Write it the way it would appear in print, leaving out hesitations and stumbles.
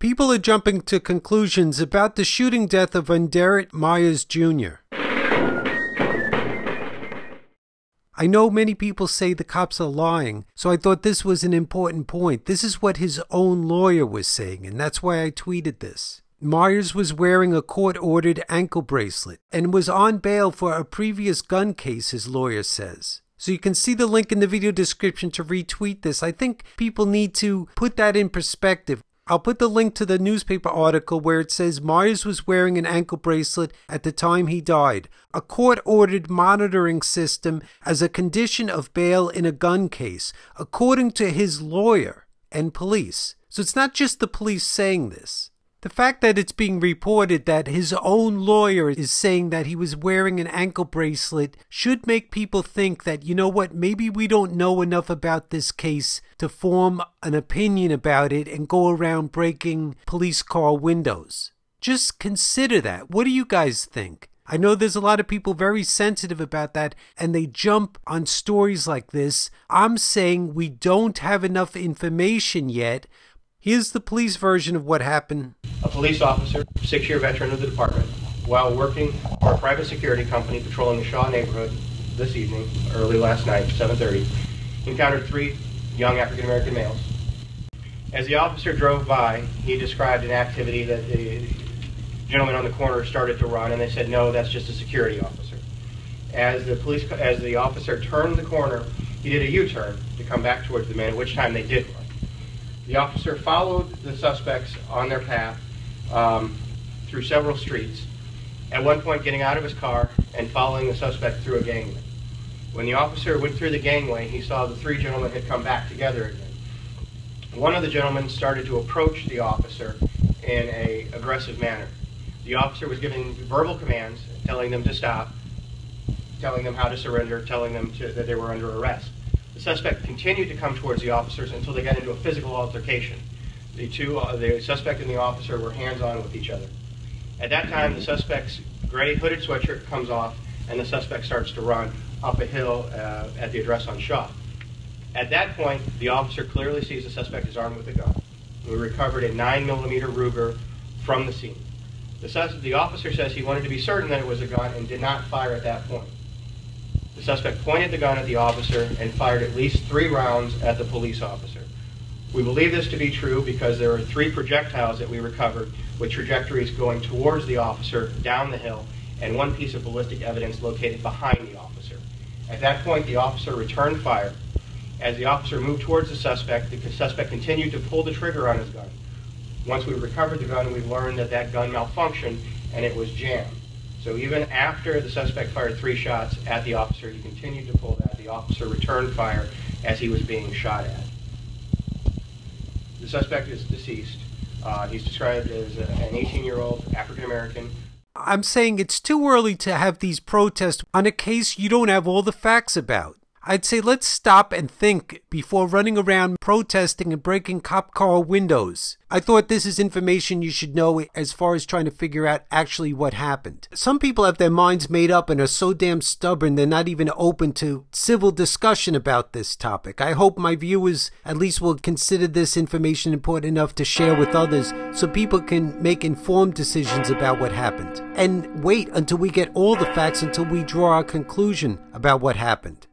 People are jumping to conclusions about the shooting death of Vonderrit Myers Jr. I know many people say the cops are lying, so I thought this was an important point. This is what his own lawyer was saying, and that's why I tweeted this. Myers was wearing a court-ordered ankle bracelet and was on bail for a previous gun case, his lawyer says. So you can see the link in the video description to retweet this. I think people need to put that in perspective. I'll put the link to the newspaper article where it says Myers was wearing an ankle bracelet at the time he died, a court-ordered monitoring system as a condition of bail in a gun case, according to his lawyer and police. So it's not just the police saying this. The fact that it's being reported that his own lawyer is saying that he was wearing an ankle bracelet should make people think that, you know what, maybe we don't know enough about this case to form an opinion about it and go around breaking police car windows. Just consider that. What do you guys think? I know there's a lot of people very sensitive about that and they jump on stories like this. I'm saying we don't have enough information yet. Here's the police version of what happened. A police officer, 6-year veteran of the department, while working for a private security company patrolling the Shaw neighborhood this evening, early last night, 7:30, encountered 3 young African-American males. As the officer drove by, he described an activity that the gentleman on the corner started to run, and they said, no, that's just a security officer. As the officer turned the corner, he did a U-turn to come back towards the men, at which time they did run. The officer followed the suspects on their path through several streets, at one point getting out of his car and following the suspect through a gangway. When the officer went through the gangway, he saw the 3 gentlemen had come back together again. One of the gentlemen started to approach the officer in an aggressive manner. The officer was giving verbal commands, telling them to stop, telling them how to surrender, telling them that they were under arrest. The suspect continued to come towards the officers until they got into a physical altercation. The suspect and the officer were hands-on with each other. At that time, the suspect's gray hooded sweatshirt comes off, and the suspect starts to run up a hill at the address on Shaw. At that point, the officer clearly sees the suspect is armed with a gun. We recovered a 9mm Ruger from the scene. The officer says he wanted to be certain that it was a gun and did not fire at that point. The suspect pointed the gun at the officer and fired at least 3 rounds at the police officer. We believe this to be true because there are 3 projectiles that we recovered with trajectories going towards the officer down the hill and 1 piece of ballistic evidence located behind the officer. At that point, the officer returned fire. As the officer moved towards the suspect continued to pull the trigger on his gun. Once we recovered the gun, we learned that that gun malfunctioned and it was jammed. So even after the suspect fired 3 shots at the officer, he continued to pull that. The officer returned fire as he was being shot at. The suspect is deceased. He's described as an 18-year-old African-American. I'm saying it's too early to have these protests on a case you don't have all the facts about. I'd say let's stop and think before running around protesting and breaking cop car windows. I thought this is information you should know as far as trying to figure out actually what happened. Some people have their minds made up and are so damn stubborn they're not even open to civil discussion about this topic. I hope my viewers at least will consider this information important enough to share with others so people can make informed decisions about what happened. And wait until we get all the facts until we draw our conclusion about what happened.